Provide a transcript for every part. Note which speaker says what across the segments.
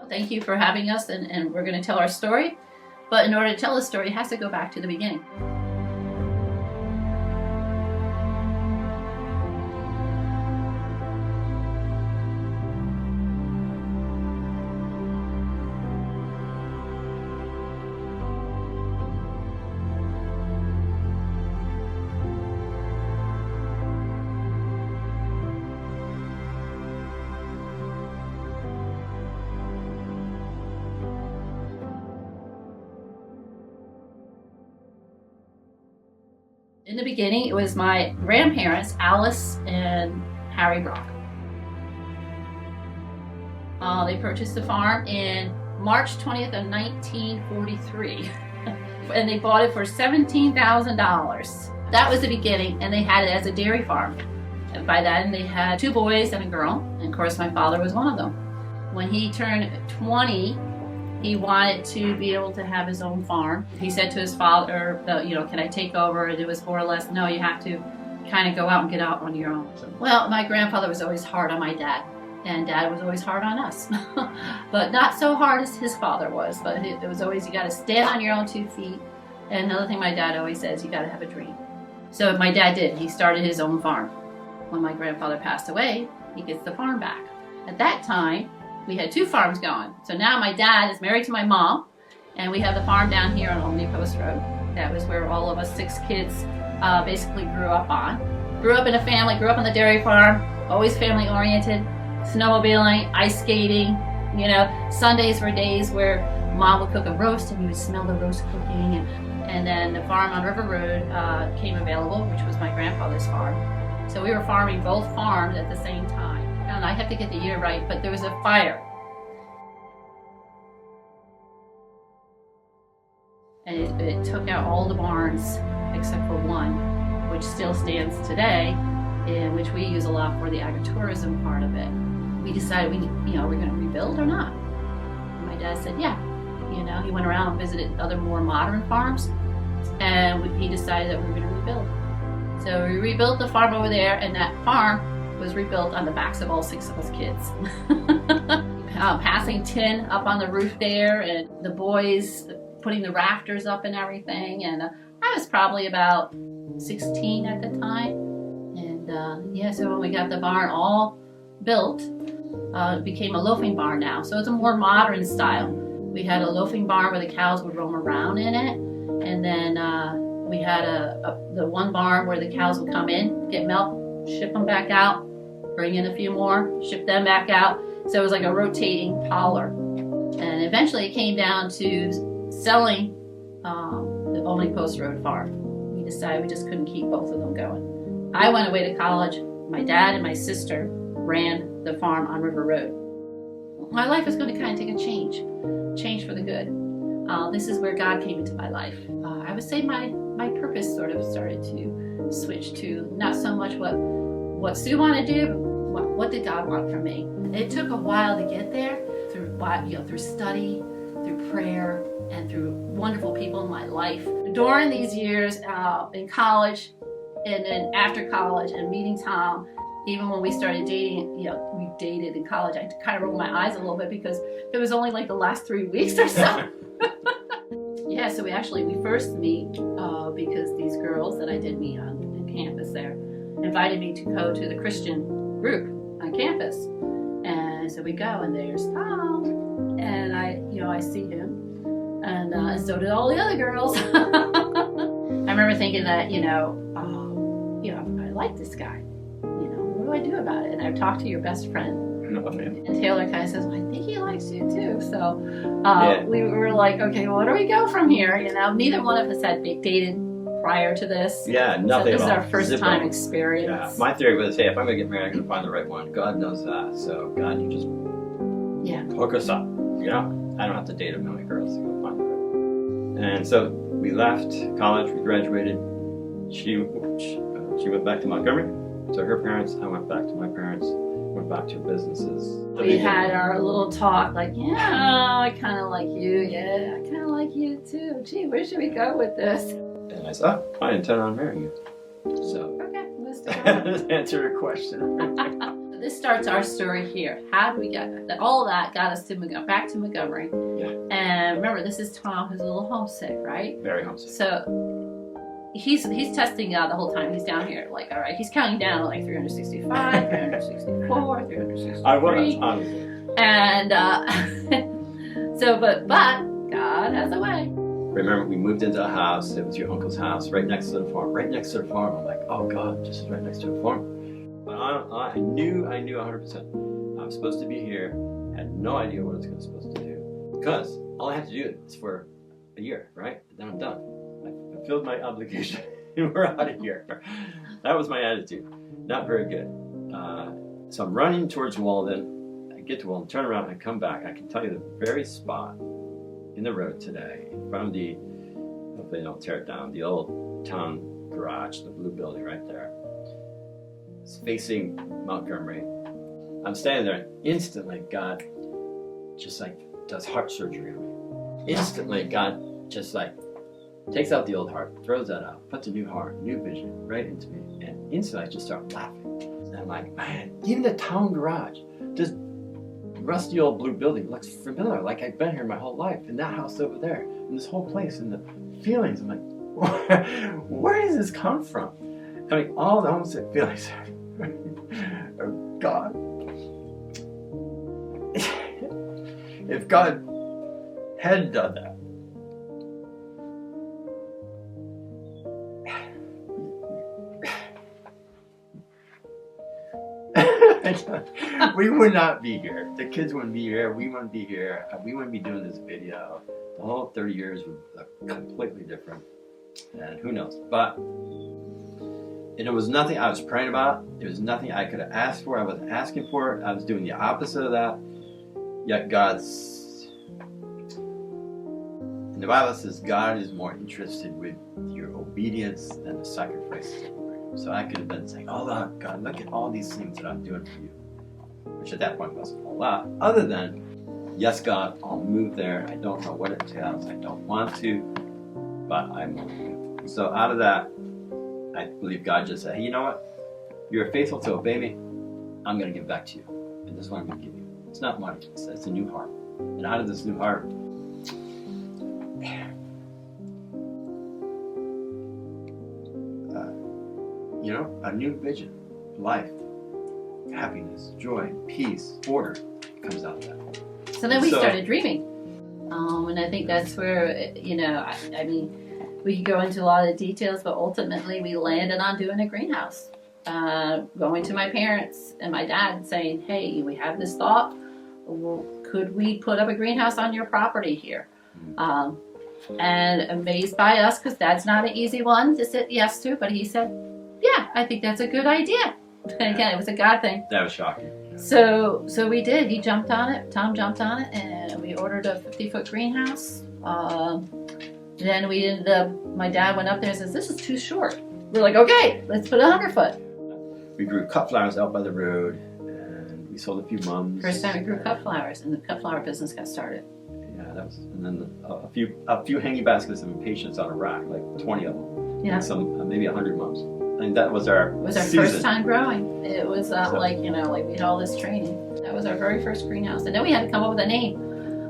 Speaker 1: Thank you for having us, and we're going to tell our story. But in order to tell the story, it has to go back to the beginning. In the beginning, it was my grandparents, Alice and Harry Brock. They purchased the farm in March 20th of 1943, and they bought it for $17,000. That was the beginning, and they had it as a dairy farm. And by then, they had 2 boys and a girl, and of course, my father was one of them. When he turned 20, he wanted to be able to have his own farm. He said to his father, can I take over? And it was more or less, no, you have to kind of go out and get out on your own. Well, my grandfather was always hard on my dad, and Dad was always hard on us. But not so hard as his father was, but it was always, you got to stand on your own 2 feet. And another thing my dad always says, you got to have a dream. So my dad did. He started his own farm. When my grandfather passed away, he gets the farm back. At that time, we had 2 farms going. So now my dad is married to my mom, and we have the farm down here on Albany Post Road. That was where all of us 6 kids basically grew up on. Grew up in a family, grew up on the dairy farm, always family oriented, snowmobiling, ice skating. Sundays were days where Mom would cook a roast and you would smell the roast cooking. And then the farm on River Road came available, which was my grandfather's farm. So we were farming both farms at the same time. And I have to get the year right, but there was a fire. And it took out all the barns except for one, which still stands today, and which we use a lot for the agritourism part of it. We decided we're going to rebuild or not. And my dad said, yeah. He went around and visited other more modern farms, and he decided that we were going to rebuild. So we rebuilt the farm over there, and that farm was rebuilt on the backs of all 6 of us kids. Passing tin up on the roof there, and the boys putting the rafters up and everything. And I was probably about 16 at the time. And so when we got the barn all built, it became a loafing barn now. So it's a more modern style. We had a loafing barn where the cows would roam around in it. And then we had the one barn where the cows would come in, get milk, ship them back out, bring in a few more, ship them back out. So it was like a rotating parlor. And eventually it came down to selling the Albany Post Road farm. We decided we just couldn't keep both of them going. I went away to college. My dad and my sister ran the farm on River Road. My life was going to kind of take a change for the good. This is where God came into my life. I would say my purpose sort of started to switch to not so much what Sue wanted to do, but what did God want from me. It took a while to get there through study, through prayer, and through wonderful people in my life. During these years in college, and then after college, and meeting Tom, even when we started dating, we dated in college, I kind of rolled my eyes a little bit because it was only like the last 3 weeks or so. Yeah, so we first meet because these girls that I did meet on campus there invited me to go to the Christian group on campus. And so we go, and there's Tom, and I see him, and so did all the other girls. I remember thinking that, I like this guy. What do I do about it? And I've talked to your best friend. And Taylor kind of says, well, I think he likes you too. So we were like, okay, well, where do we go from here? Neither one of us had dated prior to this.
Speaker 2: Yeah, nothing
Speaker 1: so this
Speaker 2: at all.
Speaker 1: is our first time experience.
Speaker 2: Yeah. My theory was, hey, if I'm going to get married, I'm going to find the right one. God knows that. So God, you just hook us up. I don't have to date a million girls to go find the right one. And so we left college, we graduated. She went back to Montgomery. So her parents, I went back to my parents, went back to businesses.
Speaker 1: We had our little talk, like, I kind of like you. Yeah, I kind of like you too. Gee, where should we go with this?
Speaker 2: And I said, I intend on marrying you. So
Speaker 1: okay, let's do
Speaker 2: it. Answer your question.
Speaker 1: this starts our story here. How do we get that? All that got us to back to Montgomery.
Speaker 2: Yeah.
Speaker 1: And remember, this is Tom who's a little homesick, right?
Speaker 2: Very homesick.
Speaker 1: So he's testing God the whole time. He's down here, like, all right, he's counting down like 365, 364, 363.
Speaker 2: I was, honestly.
Speaker 1: And so, but God has a way.
Speaker 2: Remember, we moved into a house. It was your uncle's house, right next to the farm. Right next to the farm. I'm like, oh God, just right next to the farm. But I knew 100%. I was supposed to be here. Had no idea what I was supposed to do. Because all I have to do is for a year, right? And then I'm done. I fulfilled my obligation. And we're out of here. That was my attitude. Not very good. So I'm running towards Walden. I get to Walden, turn around, and I come back. I can tell you the very spot in the road today, in front of the, hope they don't tear it down, the old town garage, the blue building right there. It's facing Montgomery. I'm standing there, and instantly God just like does heart surgery on me. Instantly God just like takes out the old heart, throws that out, puts a new heart, new vision right into me, and instantly I just start laughing. And I'm like, man, even the town garage, this rusty old blue building looks familiar, like I've been here my whole life, and that house over there, and this whole place, and the feelings. I'm like, where does this come from? I mean, all the homesick feelings are God. If God had done that, we would not be here. The kids wouldn't be here. We wouldn't be here. We wouldn't be doing this video. The whole 30 years would look completely different. And who knows? But it was nothing I was praying about. It was nothing I could have asked for. I wasn't asking for it. I was doing the opposite of that. Yet God's... And the Bible says God is more interested with your obedience than the sacrifices that you bring. So I could have been saying, oh God, look at all these things that I'm doing for you. Which at that point wasn't a lot. Other than, yes God, I'll move there. I don't know what it entails. I don't want to. But I'm moving. So out of that, I believe God just said, hey, you know what? You're faithful to obey me. I'm going to give back to you. And this is what I'm going to give you. It's not money. It's a new heart. And out of this new heart, a new vision, life, happiness, joy, peace, order comes out of that.
Speaker 1: So then we started dreaming. And I think that's where, I mean, we could go into a lot of the details, but ultimately we landed on doing a greenhouse. Going to my parents and my dad saying, hey, we have this thought. Could we put up a greenhouse on your property here? And amazed by us, because that's not an easy one to say yes to, but he said, yeah, I think that's a good idea. And again, it was a God thing.
Speaker 2: That was shocking.
Speaker 1: So we did. He jumped on it. Tom jumped on it, and we ordered a 50-foot greenhouse. Then we ended up, my dad went up there and says, this is too short. We're like, okay, let's put 100-foot.
Speaker 2: We grew cut flowers out by the road, and we sold a few mums.
Speaker 1: First time we grew cut flowers, and the cut flower business got started.
Speaker 2: Yeah, that was, and then a few hanging baskets of impatiens on a rack, like 20 of them.
Speaker 1: Yeah.
Speaker 2: And some, maybe 100 mums. And that was our season.
Speaker 1: First time growing. It was we had all this training. That was our very first greenhouse. And then we had to come up with a name.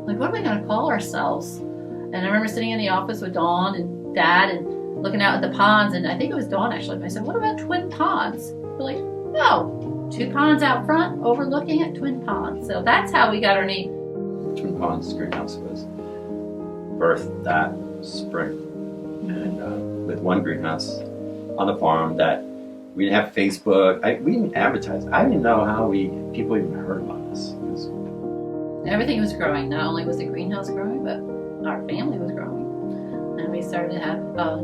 Speaker 1: Like, what are we going to call ourselves? And I remember sitting in the office with Dawn and Dad and looking out at the ponds. And I think it was Dawn actually. I said, what about Twin Ponds? We're like, no. 2 ponds out front overlooking at Twin Ponds. So that's how we got our name.
Speaker 2: Twin Ponds Greenhouse was birthed that spring. And with one greenhouse on the farm that we didn't have Facebook. We didn't advertise. I didn't know how people even heard about us.
Speaker 1: Everything was growing. Not only was the greenhouse growing, but our family was growing. And we started to have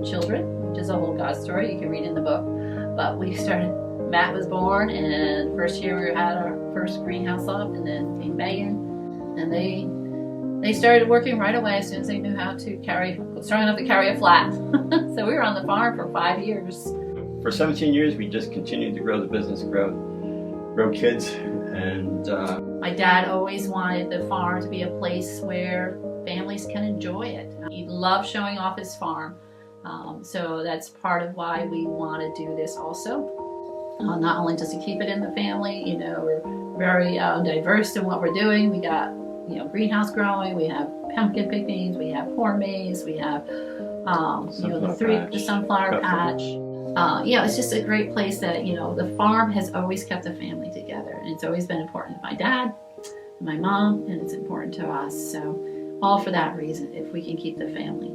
Speaker 1: children, which is a whole God story you can read in the book. But we started, Matt was born, and first year we had our first greenhouse up, and then came Megan, and they started working right away as soon as they knew how to strong enough to carry a flat. So we were on the farm for 5 years.
Speaker 2: For 17 years, we just continued to grow the business, grow kids, and...
Speaker 1: My dad always wanted the farm to be a place where families can enjoy it. He loved showing off his farm. So that's part of why we want to do this also. not only just to keep it in the family, you know, we're very diverse in what we're doing. We got, you know, greenhouse growing, we have pumpkin pickings, we have corn maze, we have, you know, the sunflower patch. Yeah, it's just a great place that, you know, the farm has always kept the family together, and it's always been important to my dad, and my mom, and it's important to us. So all for that reason, if we can keep the family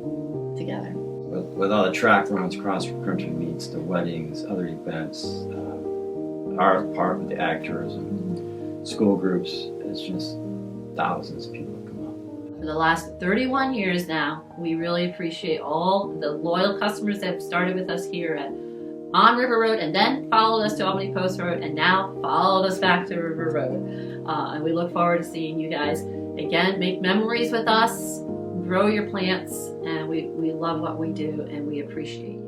Speaker 1: together.
Speaker 2: With all the track runs, cross-country meets, the weddings, other events, our part of the ag tourism, school groups, it's just thousands of people come up.
Speaker 1: For the last 31 years now, we really appreciate all the loyal customers that have started with us here on River Road, and then followed us to Albany Post Road, and now followed us back to River Road. And we look forward to seeing you guys again, make memories with us, grow your plants, and we love what we do, and we appreciate you.